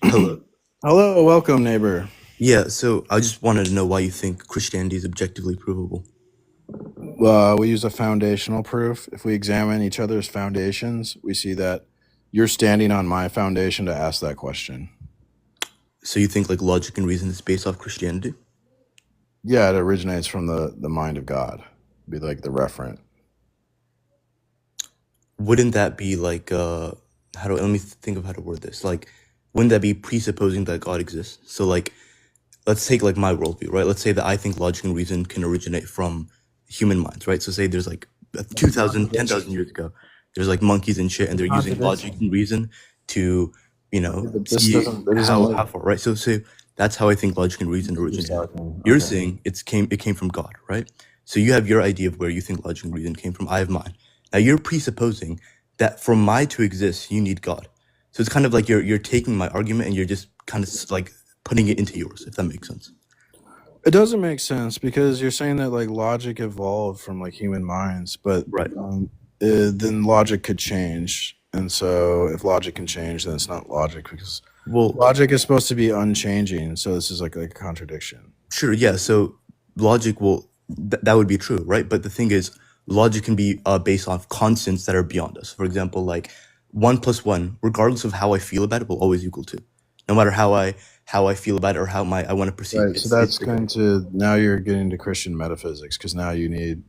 Hello. Hello, welcome, neighbor. Yeah, so I just wanted to know why you think Christianity is objectively provable. We use a foundational proof. If we examine each other's foundations, we see that you're standing on my foundation to ask that question. So you think like logic and reason is based off Christianity? Yeah, it originates from the mind of God. Be like the referent. Wouldn't that be like let me think of how to word this. Like, wouldn't that be presupposing that God exists? So like, let's take like my worldview, right? Let's say that I think logic and reason can originate from human minds, right? So say there's like 2,000, 10,000 years ago, there's like monkeys and shit, and they're using logic and reason to, see how far, right? So that's how I think logic and reason originated. You're saying it came from God, right? So you have your idea of where you think logic and reason came from. I have mine. Now you're presupposing that for my to exist, you need God. So it's kind of like you're taking my argument and you're just kind of like putting it into yours, if that makes sense. It doesn't make sense because you're saying that like logic evolved from like human minds, but right. Then logic could change, and so if logic can change, then it's not logic because logic is supposed to be unchanging. So this is like a contradiction. Sure, yeah. So logic that would be true, right? But the thing is, logic can be based off constants that are beyond us. For example, like 1 + 1, regardless of how I feel about it, will always equal 2, no matter how I feel about it or how I want to perceive it. Right, so that's now you're getting to Christian metaphysics because now you need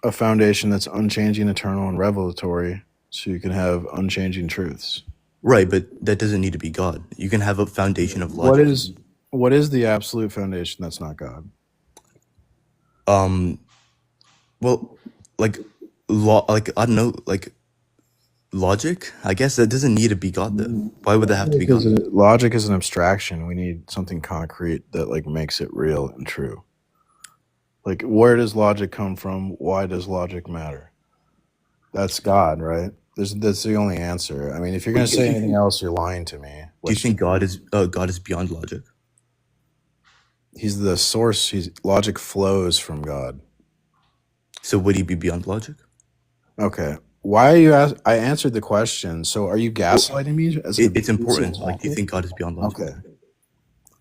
a foundation that's unchanging, eternal, and revelatory, so you can have unchanging truths. Right, but that doesn't need to be God. You can have a foundation of logic. What is the absolute foundation that's not God? Well, like I don't know, like logic. I guess that doesn't need to be God though. Why would that have to be God? Logic is an abstraction. We need something concrete that like makes it real and true. Like, where does logic come from? Why does logic matter? That's God, right? That's the only answer. I mean, if you're Wait, going to say anything else, you're lying to me. do you think God is beyond logic? He's the source. Logic flows from God. So would he be beyond logic? Okay. Why are you I answered the question. So are you gaslighting me as an It's important. abusive Like, do you tactic? think God is beyond logic? Okay.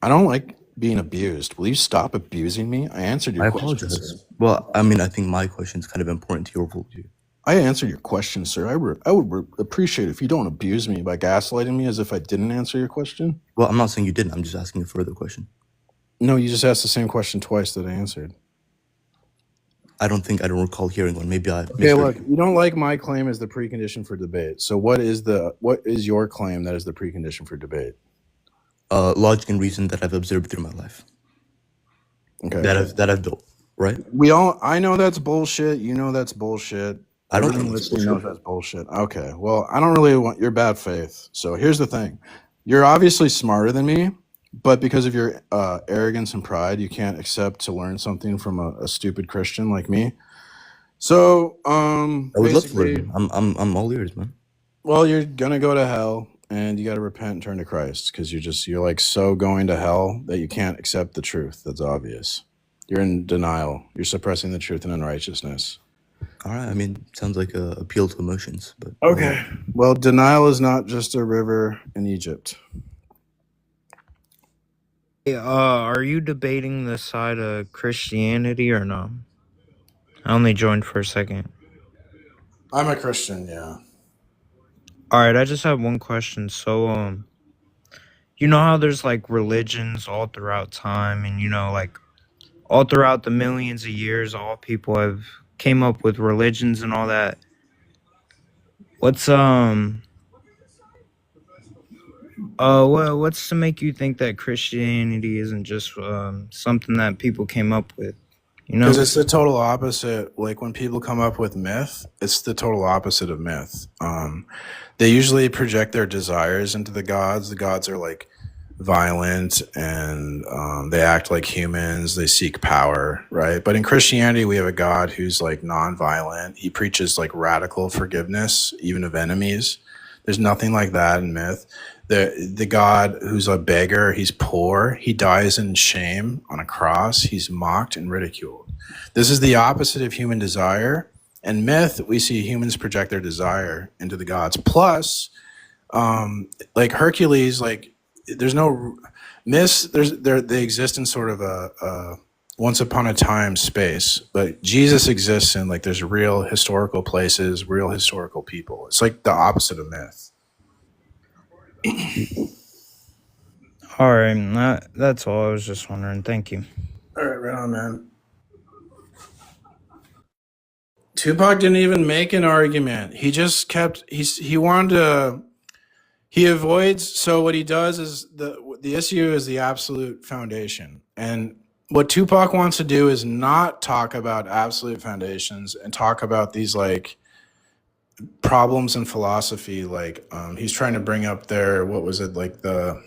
I don't like being abused. Will you stop abusing me? I answered your I question, apologize. sir. Well, I mean, I think my question is kind of important to your worldview. I answered your question, sir. I would appreciate it if you don't abuse me by gaslighting me as if I didn't answer your question. Well, I'm not saying you didn't. I'm just asking a further question. No, you just asked the same question twice that I answered. I don't recall hearing one. Maybe I Okay, misheard look, you. you don't like my claim as the precondition for debate. So what is your claim that is the precondition for debate? Logic and reason that I've observed through my life. Okay. That I've built, right? I know that's bullshit. You know that's bullshit. I don't Everyone think it's listening knows bullshit. that's bullshit. Okay. Well, I don't really want your bad faith. So here's the thing. You're obviously smarter than me, but because of your arrogance and pride, you can't accept to learn something from a stupid Christian like me. So, I would love to basically, learn. I'm all ears, man. well, you're gonna go to hell, and you got to repent and turn to Christ because you're like so going to hell that you can't accept the truth. That's obvious. You're in denial. You're suppressing the truth and unrighteousness. All right. I mean, sounds like a appeal to emotions, but Okay. Well, denial is not just a river in Egypt. Are you debating the side of Christianity or no? I only joined for a second. I'm a Christian, yeah. Alright, I just have one question. So, you know how there's like religions all throughout time and like all throughout the millions of years, all people have came up with religions and all that. What's what's to make you think that Christianity isn't just something that people came up with? Because it's the total opposite. Like when people come up with myth, it's the total opposite of myth. They usually project their desires into the gods. The gods are like violent and they act like humans. They seek power, right? But in Christianity, we have a God who's like non-violent. He preaches like radical forgiveness, even of enemies. There's nothing like that in myth. The God who's a beggar, he's poor, he dies in shame on a cross, he's mocked and ridiculed. This is the opposite of human desire. In myth, we see humans project their desire into the gods. Plus, like Hercules, like there's no myths. They exist in sort of a once upon a time space, but Jesus exists in like there's real historical places, real historical people. It's like the opposite of myth. Alright, that's all I was just wondering. Thank you. All right, right on, man. Tupac didn't even make an argument. He just kept. He wanted to. He avoids. So what he does is the issue is the absolute foundation, and what Tupac wants to do is not talk about absolute foundations and talk about these like problems in philosophy. Like he's trying to bring up what was it like the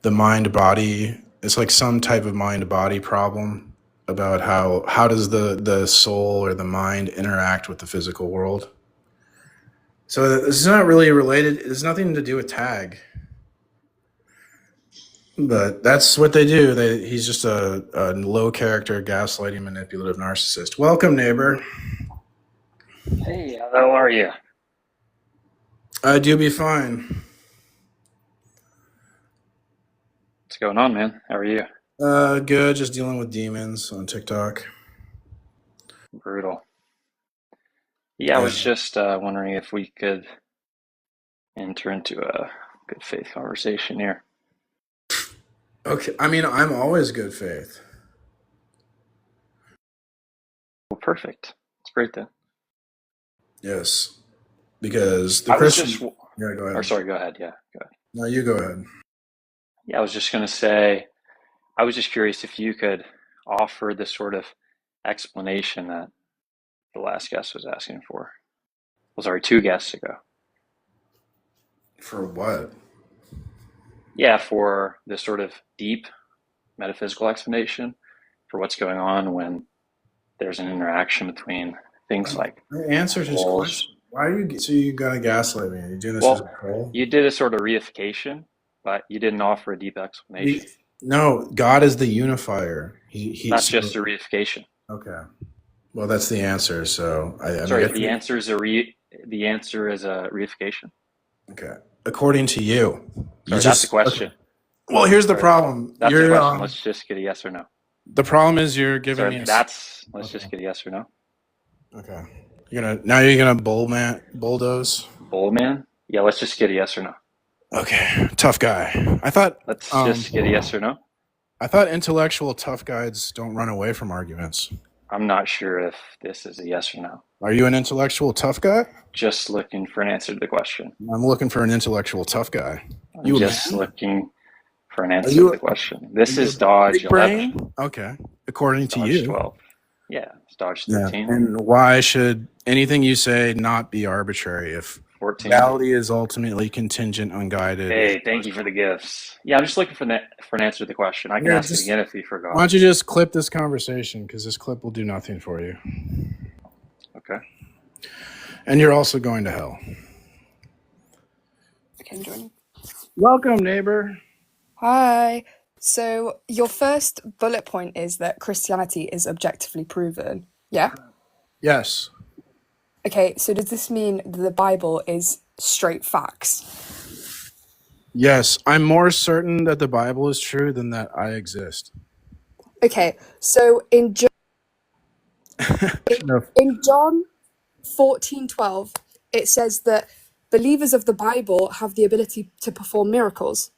mind body. It's like some type of mind body problem about how does the soul or the mind interact with the physical world. So this is not really related. It's nothing to do with tag, but that's what they do. He's just a low character, gaslighting, manipulative narcissist. Welcome, neighbor. Hey, how are you? I do be fine. What's going on, man? How are you? Good. Just dealing with demons on TikTok. Brutal. Yeah, I was just wondering if we could enter into a good faith conversation here. Okay. I mean, I'm always good faith. Well, perfect. It's great then. Yes, because the I was Christian. Yeah, go ahead. Or sorry, go ahead. Yeah, go ahead. No, you go ahead. Yeah, I was just going to say, I was just curious if you could offer the sort of explanation that the last guest was asking for. Well, sorry, 2 guests ago. For what? Yeah, for this sort of deep metaphysical explanation for what's going on when there's an interaction between things like I answered his roles. question. Why are you? So you gotta gaslight me? Are you doing this as a Well, troll? you did a sort of reification, but you didn't offer a deep explanation. No, God is the unifier. That's just a reification. Okay. Well, that's the answer. So Sorry, mean, the answer is a reification. Okay. According to you, Sorry, that's a question. Okay. Well, here's the problem. That's a question. Let's just get a yes or no. The problem is you're giving me. Let's just get a yes or no. Okay. You're gonna bulldoze. Bull man? Yeah, let's just get a yes or no. Okay. Tough guy. I thought. Let's just get a yes or no. I thought intellectual tough guys don't run away from arguments. I'm not sure if this is a yes or no. Are you an intellectual tough guy? Just looking for an answer to the question. I'm looking for an intellectual tough guy. I'm just looking for an answer to the question. This is Dodge 11. Okay. According to Dodge you. 12. Yeah, it's Dodge 13. Yeah. And why should anything you say not be arbitrary if 14. Reality is ultimately contingent, unguided. Hey, thank you for the gifts. Yeah, I'm just looking for an answer to the question. I can ask it again if you forgot. Why don't you just clip this conversation, because this clip will do nothing for you. Okay. And you're also going to hell. Okay, I'm joining. Welcome, neighbor. Hi. So your first bullet point is that Christianity is objectively proven. Yeah? Yes. Okay, so does this mean that the Bible is straight facts? Yes, I'm more certain that the Bible is true than that I exist. Okay, so in John 14:12, it says that believers of the Bible have the ability to perform miracles,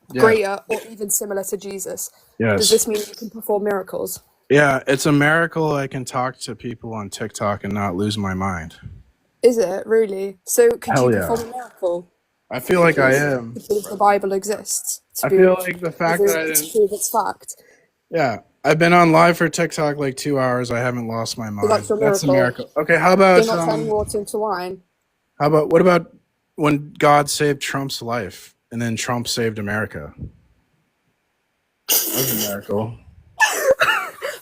greater or even similar to Jesus. Yes. Does this mean you can perform miracles? Yeah, it's a miracle I can talk to people on TikTok and not lose my mind. Is it really? So could Hell you yeah. perform a miracle? I feel like I am. To prove the Bible exists. I feel like the fact that I to didn't. prove it's fact. Yeah, I've been on live for TikTok like 2 hours. I haven't lost my mind. So that's a miracle. Okay, how about You're not turning water into wine. what about when God saved Trump's life and then Trump saved America? That was a miracle.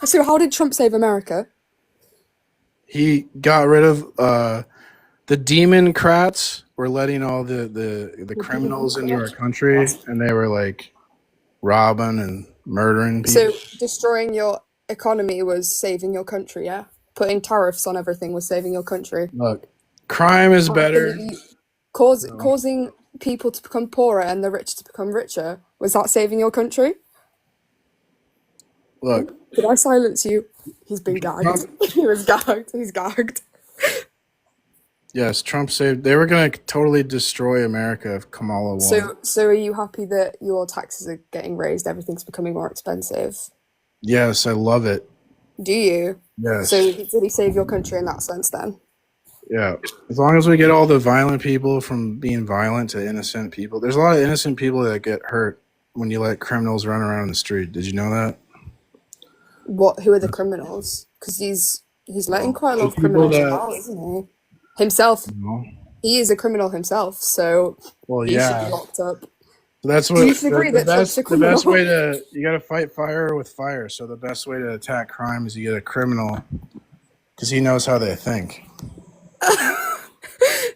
So how did Trump save America? He got rid of the Democrats were letting all the criminals into our country, and they were like robbing and murdering people. So destroying your economy was saving your country, yeah? Putting tariffs on everything was saving your country. Look, crime is better. Causing people to become poorer and the rich to become richer, was that saving your country? Look. Did I silence you? He's been gagged. He was gagged. He's gagged. Yes, Trump saved. They were going to totally destroy America if Kamala won. So are you happy that your taxes are getting raised? Everything's becoming more expensive. Yes, I love it. Do you? Yes. So did he save your country in that sense then? Yeah. As long as we get all the violent people from being violent to innocent people. There's a lot of innocent people that get hurt when you let criminals run around in the street. Did you know that? Who are the criminals? Because he's letting quite a lot of criminals out, isn't he? Himself. He is a criminal himself, so he should be locked up. That's what Do you agree that Trump's a criminal? The best way to you got to fight fire with fire. So the best way to attack crime is you get a criminal because he knows how they think.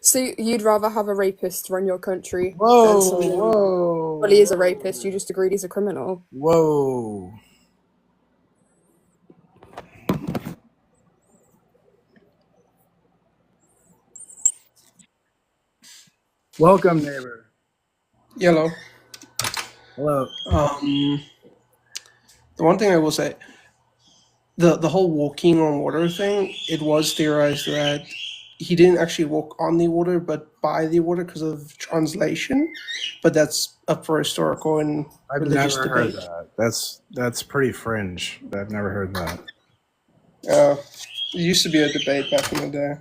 So you'd rather have a rapist run your country? Whoa! Well, he is a rapist. You just agreed he's a criminal. Whoa! Welcome, neighbor. Hello. Hello. The one thing I will say, the whole walking on water thing, it was theorized that he didn't actually walk on the water, but by the water because of translation. But that's up for historical and religious never debate. heard that. That's pretty fringe. I've never heard that. It used to be a debate back in the day.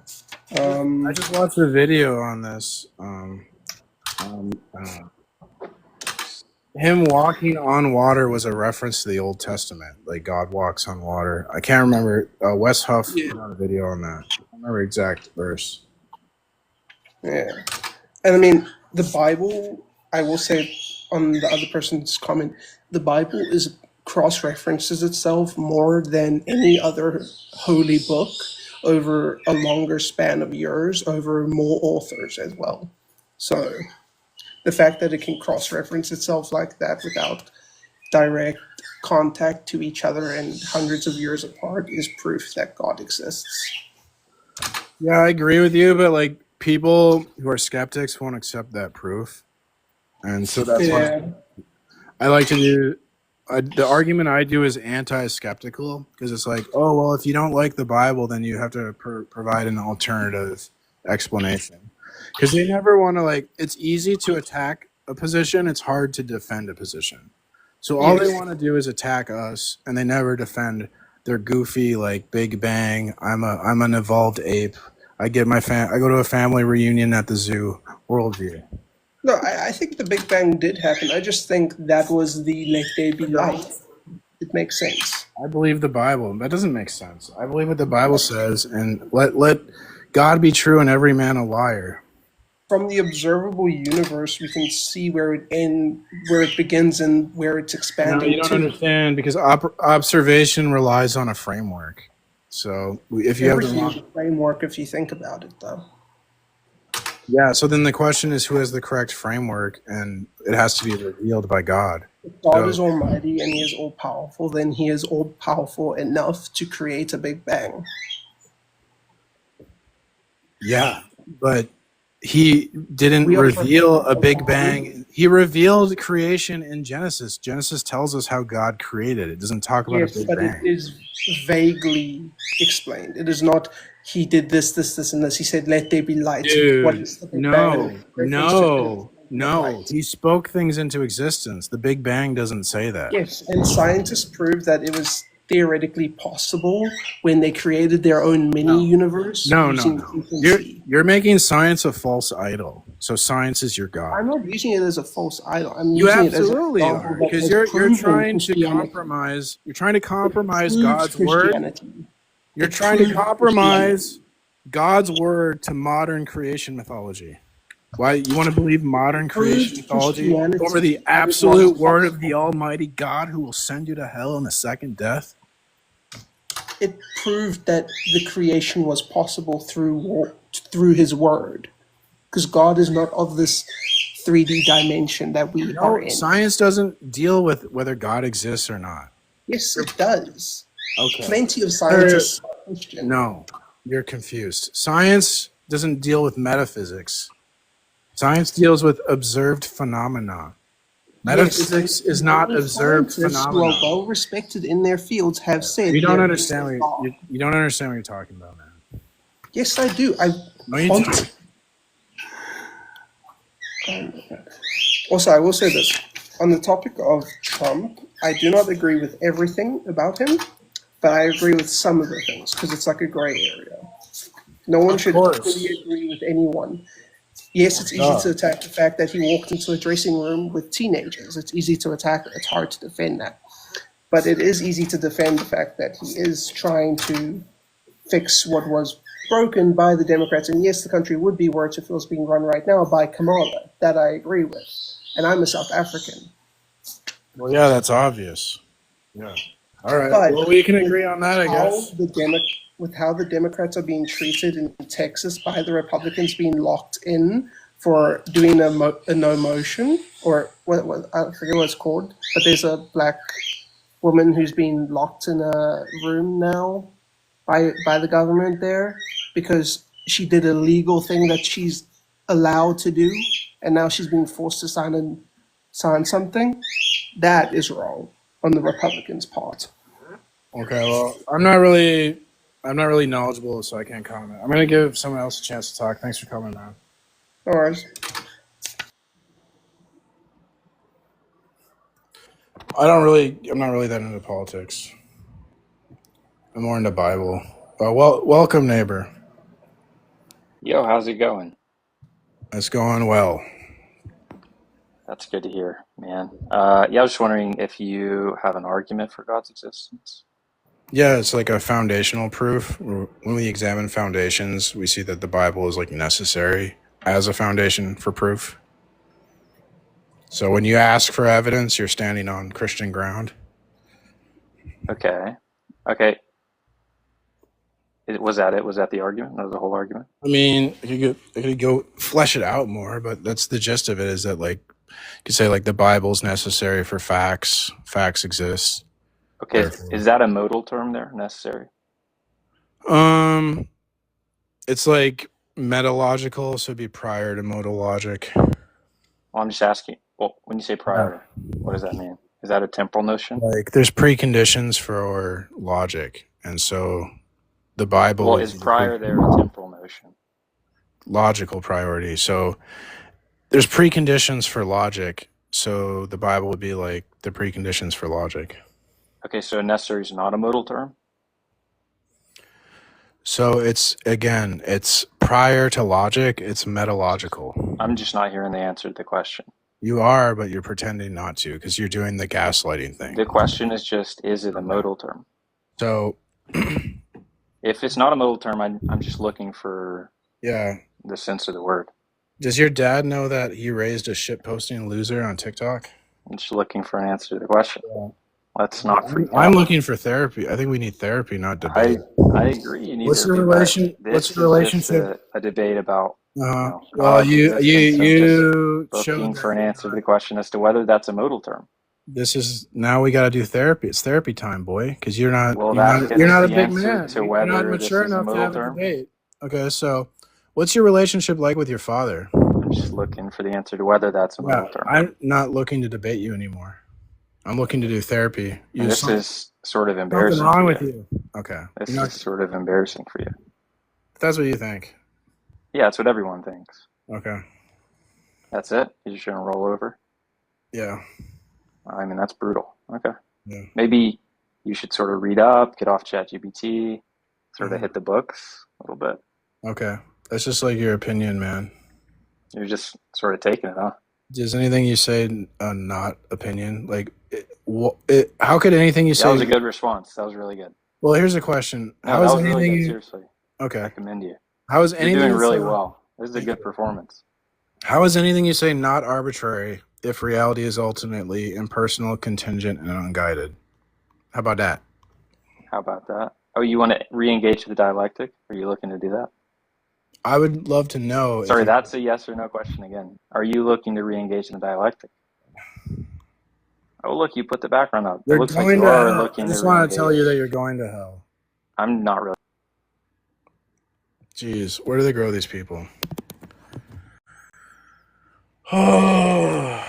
I just watched a video on this. Him walking on water was a reference to the Old Testament, like God walks on water. I can't remember. Wes Huff put on a video on that. I don't remember exact verse. Yeah, and I mean the Bible. I will say on the other person's comment, the Bible is cross-references itself more than any other holy book. over a longer span of years, over more authors as well. So the fact that it can cross-reference itself like that without direct contact to each other and hundreds of years apart is proof that God exists. Yeah, I agree with you, but like people who are skeptics won't accept that proof, and so that's why I like to do. The argument I do is anti-skeptical because it's like, oh well, if you don't like the Bible, then you have to provide an alternative explanation. Because they never want to like. It's easy to attack a position; it's hard to defend a position. So all they want to do is attack us, and they never defend their goofy like Big Bang. I'm an evolved ape. I get I go to a family reunion at the zoo worldview. No, I think the Big Bang did happen. I just think that was the let there be light. It makes sense. I believe the Bible. That doesn't make sense. I believe what the Bible says, and let God be true and every man a liar. From the observable universe, we can see where it begins and where it's expanding. No, you don't understand because observation relies on a framework. So if you Everything have the framework, if you think about it, though. Yeah, so then the question is who has the correct framework, and it has to be revealed by God. If God is almighty and he is all-powerful, then he is all-powerful enough to create a Big Bang. Yeah, but he didn't reveal a Big Bang. He revealed creation in Genesis. Genesis tells us how God created. It doesn't talk about a Big Bang. Yes, but it is vaguely explained. It is not, he did this, and this. He said, let there be light. Dude, what is the Big Bang? No. He spoke things into existence. The Big Bang doesn't say that. Yes, and scientists proved that it was theoretically possible when they created their own mini-universe. No. You're making science a false idol. So science is your God. I'm not using it as a false idol. I'm You using absolutely it as are, because you're trying to compromise. You're trying to compromise God's word. You're trying to compromise God's word to modern creation mythology. Why you want to believe modern creation mythology over the absolute word of the Almighty God who will send you to hell in the second death? It proved that the creation was possible through his word, because God is not of this 3D dimension that we are in. Science doesn't deal with whether God exists or not. Yes, it does. Okay. Plenty of scientists are Christian. No, you're confused. Science doesn't deal with metaphysics. Science deals with observed phenomena. Metaphysics is not observed phenomena. Who are well respected in their fields have said You don't understand what you don't understand what you're talking about, man. Yes, I do. Also, I will say this. On the topic of Trump, I do not agree with everything about him, but I agree with some of the things, because it's like a gray area. No one should fully agree with anyone. Yes, it's easy to attack the fact that he walked into a dressing room with teenagers. It's easy to attack it. It's hard to defend that. But it is easy to defend the fact that he is trying to fix what was broken by the Democrats. And yes, the country would be worse if it was being run right now by Kamala. That I agree with. And I'm a South African. Well, yeah, that's obvious. Yeah. All right. Well, we can agree on that, I guess. With how the Democrats are being treated in Texas by the Republicans being locked in for doing a no motion, or I forget what it's called, but there's a black woman who's been locked in a room now by the government there because she did a legal thing that she's allowed to do, and now she's being forced to sign something. That is wrong on the Republicans' part. Okay, well, I'm not really knowledgeable, so I can't comment. I'm gonna give someone else a chance to talk. Thanks for coming, man. No worries. I'm not really that into politics. I'm more into Bible. Welcome, neighbor. Yo, how's it going? It's going well. That's good to hear, man. I was just wondering if you have an argument for God's existence. Yeah, it's like a foundational proof. When we examine foundations, we see that the Bible is like necessary as a foundation for proof. So when you ask for evidence, you're standing on Christian ground. Okay. Was that it? Was that the argument? That was the whole argument? I mean, I could go flesh it out more, but that's the gist of it. Is that like you could say like the Bible's necessary for facts. Facts exist. Okay, Therefore, is that a modal term there? Necessary. it's like metalogical, so it'd be prior to modal logic. Well, I'm just asking. Well, when you say prior, what does that mean? Is that a temporal notion? Like, there's preconditions for logic, and so the Bible Well, is prior there a temporal notion? Logical priority. So there's preconditions for logic. So the Bible would be like the preconditions for logic. Okay, so necessary is not a modal term? So it's prior to logic, it's metalogical. I'm just not hearing the answer to the question. You are, but you're pretending not to because you're doing the gaslighting thing. The question is just, is it a modal term? So if it's not a modal term, I'm just looking for the sense of the word. Does your dad know that he raised a shitposting loser on TikTok? I'm just looking for an answer to the question. Let's not freak out. I'm looking for therapy. I think we need therapy, not debate. I agree. You need What's your relationship? What's your relationship? A debate about. Well, you looking for an answer to the question as to whether that's a modal term. This is now we got to do therapy. It's therapy time, boy, because you're not. Well, you're not a big man. You're not mature enough to have a debate. Okay, so what's your relationship like with your father? I'm just looking for the answer to whether that's a modal term. I'm not looking to debate you anymore. I'm looking to do therapy. This is sort of embarrassing. Something wrong with you. Okay. This is sort of embarrassing for you. That's what you think. Yeah, that's what everyone thinks. Okay. That's it? You're just going to roll over? Yeah. I mean, that's brutal. Okay. Yeah. Maybe you should sort of read up, get off ChatGPT, sort of hit the books a little bit. Okay. That's just like your opinion, man. You're just sort of taking it, huh? Is anything you say not opinion? Like, how could anything you say? That was a good response. That was really good. Well, here's a question. No, that was really good. Seriously. Okay. I commend you. How is anything? You're doing really well. This is a good performance. How is anything you say not arbitrary if reality is ultimately impersonal, contingent, and unguided? How about that? How about that? Oh, you want to re-engage the dialectic? Are you looking to do that? I would love to know. Sorry, that's a yes or no question again. Are you looking to re-engage in the dialectic? Oh, look, you put the background up. It looks like you are looking to re-engage. I just want to tell you that you're going to hell. I'm not really. Jeez, where do they grow these people? Oh.